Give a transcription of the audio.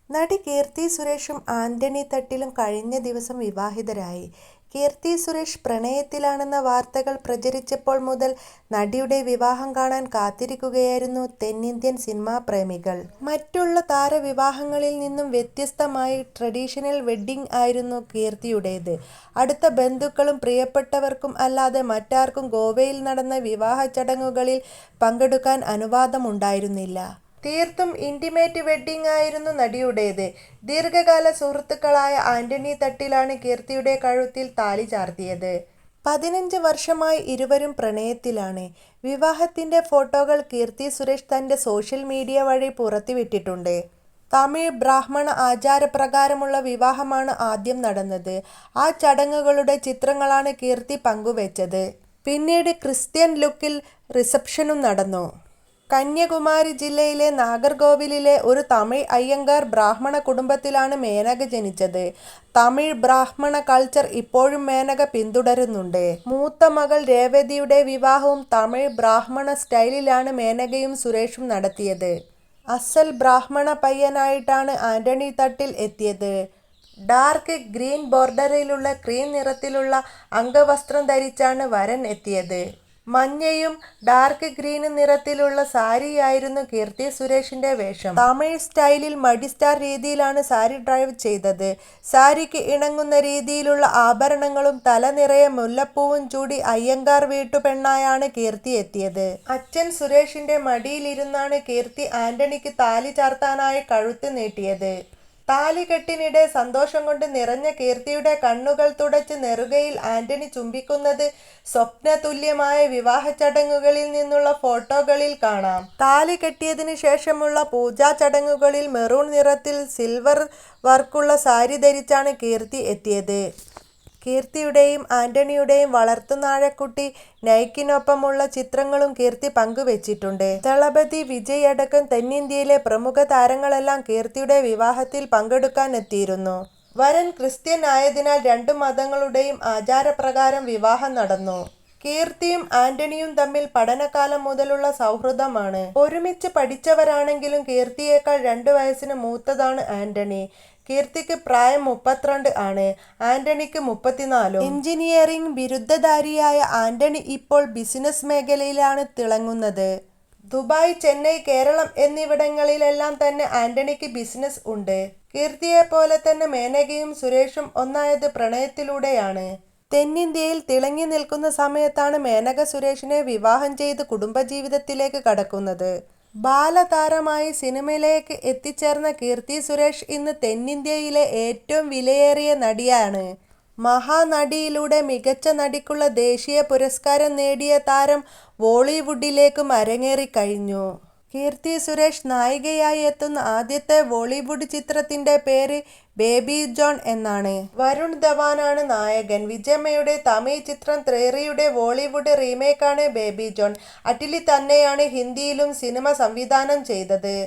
നടി കീർത്തി സുരേഷും ആന്റണി തട്ടിലും കഴിഞ്ഞ ദിവസം വിവാഹിതരായി. കീർത്തി സുരേഷ് പ്രണയത്തിലാണെന്ന വാർത്തകൾ പ്രചരിച്ചപ്പോൾ മുതൽ നടിയുടെ വിവാഹം കാണാൻ കാത്തിരിക്കുകയായിരുന്നു തെന്നിന്ത്യൻ സിനിമാ പ്രേമികൾ. മറ്റുള്ള താരവിവാഹങ്ങളിൽ നിന്നും വ്യത്യസ്തമായി ട്രഡീഷണൽ വെഡ്ഡിംഗ് ആയിരുന്നു കീർത്തിയുടേത്. അടുത്ത ബന്ധുക്കളും പ്രിയപ്പെട്ടവർക്കും അല്ലാതെ മറ്റാർക്കും ഗോവയിൽ നടന്ന വിവാഹ ചടങ്ങുകളിൽ പങ്കെടുക്കാൻ അനുവാദമുണ്ടായിരുന്നില്ല. തീർത്തും ഇന്റിമേറ്റ് വെഡ്ഡിംഗ് ആയിരുന്നു നടിയുടേത്. ദീർഘകാല സുഹൃത്തുക്കളായ ആന്റണി തട്ടിലാണ് കീർത്തിയുടെ കഴുത്തിൽ താലി ചാർത്തിയത്. 15 വർഷമായി ഇരുവരും പ്രണയത്തിലാണ്. വിവാഹത്തിന്റെ ഫോട്ടോകൾ കീർത്തി സുരേഷ് തന്റെ സോഷ്യൽ മീഡിയ വഴി പുറത്തുവിട്ടിട്ടുണ്ട്. തമിഴ് ബ്രാഹ്മണ ആചാരപ്രകാരമുള്ള വിവാഹമാണ് ആദ്യം നടന്നത്. ആ ചടങ്ങുകളുടെ ചിത്രങ്ങളാണ് കീർത്തി പങ്കുവെച്ചത്. പിന്നീട് ക്രിസ്ത്യൻ ലുക്കിൽ റിസപ്ഷനും നടന്നു. കന്യാകുമാരി ജില്ലയിലെ നാഗർകോവിലിലെ ഒരു തമിഴ് അയ്യങ്കാർ ബ്രാഹ്മണ കുടുംബത്തിലാണ് മേനക ജനിച്ചത്. തമിഴ് ബ്രാഹ്മണ കൾച്ചർ ഇപ്പോഴും മേനക പിന്തുടരുന്നുണ്ട്. മൂത്ത മകൾ രേവതിയുടെ വിവാഹവും തമിഴ് ബ്രാഹ്മണ സ്റ്റൈലിലാണ് മേനകയും സുരേഷും നടത്തിയത്. അസൽ ബ്രാഹ്മണ പയ്യനായിട്ടാണ് ആന്റണി തട്ടിൽ എത്തിയത്. ഡാർക്ക് ഗ്രീൻ ബോർഡറിലുള്ള ക്രീം നിറത്തിലുള്ള അംഗവസ്ത്രം ധരിച്ചാണ് വരൻ എത്തിയത്. മഞ്ഞയും ഡാർക്ക് ഗ്രീൻ നിറത്തിലുള്ള സാരിയായിരുന്നു കീർത്തി സുരേഷിന്റെ വേഷം. തമിഴ് സ്റ്റൈലിൽ മടി സ്റ്റാർ രീതിയിലാണ് സാരി ഡ്രൈവ് ചെയ്തത്. സാരിക്ക് ഇണങ്ങുന്ന രീതിയിലുള്ള ആഭരണങ്ങളും തല നിറയെ മുല്ലപ്പൂവും ചൂടി അയ്യങ്കാർ വീട്ടുപെണ്ണായാണ് കീർത്തി എത്തിയത്. അച്ഛൻ സുരേഷിന്റെ മടിയിലിരുന്നാണ് കീർത്തി ആന്റണിക്ക് താലി ചാർത്താനായി കഴുത്ത് നീട്ടിയത്. താലികെട്ടിനിടെ സന്തോഷം കൊണ്ട് നിറഞ്ഞ കീർത്തിയുടെ കണ്ണുകൾ തുടച്ച് നെറുകയിൽ ആന്റണി ചുംബിക്കുന്നത് സ്വപ്നതുല്യമായ വിവാഹ ചടങ്ങുകളിൽ നിന്നുള്ള ഫോട്ടോകളിൽ കാണാം. താലി കെട്ടിയതിനു ശേഷമുള്ള പൂജാ ചടങ്ങുകളിൽ മെറൂൺ നിറത്തിൽ സിൽവർ വർക്കുള്ള സാരി ധരിച്ചാണ് കീർത്തി എത്തിയത്. കീർത്തിയുടെയും ആന്റണിയുടെയും വളർത്തുനായക്കുട്ടി നൈക്കിനൊപ്പമുള്ള ചിത്രങ്ങളും കീർത്തി പങ്കുവെച്ചിട്ടുണ്ട്. ദളപതി വിജയ് അടക്കം തെന്നിന്ത്യയിലെ പ്രമുഖ താരങ്ങളെല്ലാം കീർത്തിയുടെ വിവാഹത്തിൽ പങ്കെടുക്കാൻ എത്തിയിരുന്നു. വരൻ ക്രിസ്ത്യൻ ആയതിനാൽ രണ്ടു മതങ്ങളുടെയും ആചാരപ്രകാരം വിവാഹം നടന്നു. കീർത്തിയും ആന്റണിയും തമ്മിൽ പഠനകാലം മുതലുള്ള സൗഹൃദമാണ്. ഒരുമിച്ച് പഠിച്ചവരാണെങ്കിലും കീർത്തിയേക്കാൾ 2 വയസ്സിന് മൂത്തതാണ് ആന്റണി. കീർത്തിക്ക് പ്രായം 32 ആണ്. ആന്റണിക്ക് 34. എഞ്ചിനീയറിംഗ് ബിരുദധാരിയായ ആന്റണി ഇപ്പോൾ ബിസിനസ് മേഖലയിലാണ് തിളങ്ങുന്നത്. ദുബായ്, ചെന്നൈ, കേരളം എന്നിവിടങ്ങളിലെല്ലാം തന്നെ ആന്റണിക്ക് ബിസിനസ് ഉണ്ട്. കീർത്തിയെപ്പോലെ തന്നെ മേനകയും സുരേഷും ഒന്നായത് പ്രണയത്തിലൂടെയാണ്. തെന്നിന്ത്യയിൽ തിളങ്ങി നിൽക്കുന്ന സമയത്താണ് മേനക സുരേഷിനെ വിവാഹം ചെയ്ത് കുടുംബജീവിതത്തിലേക്ക് കടക്കുന്നത്. ബാലതാരമായി സിനിമയിലേക്ക് എത്തിച്ചേർന്ന കീർത്തി സുരേഷ് ഇന്ന് തെന്നിന്ത്യയിലെ ഏറ്റവും വിലയേറിയ നടിയാണ്. മഹാനടിയിലൂടെ മികച്ച നടിക്കുള്ള ദേശീയ പുരസ്കാരം നേടിയ താരം ബോളിവുഡിലേക്കും അരങ്ങേറിക്കഴിഞ്ഞു. കീർത്തി സുരേഷ് നായികയായി എത്തുന്ന ആദ്യത്തെ ബോളിവുഡ് ചിത്രത്തിന്റെ പേര് ബേബി ജോൺ എന്നാണ്. വരുൺ ധവാനാണ് നായകൻ. വിജയമ്മയുടെ തമിഴ് ചിത്രം ത്രേറിയുടെ ബോളിവുഡ് റീമേക്കാണ് ബേബി ജോൺ. അറ്റ്ലി തന്നെയാണ് ഹിന്ദിയിലും സിനിമ സംവിധാനം ചെയ്തത്.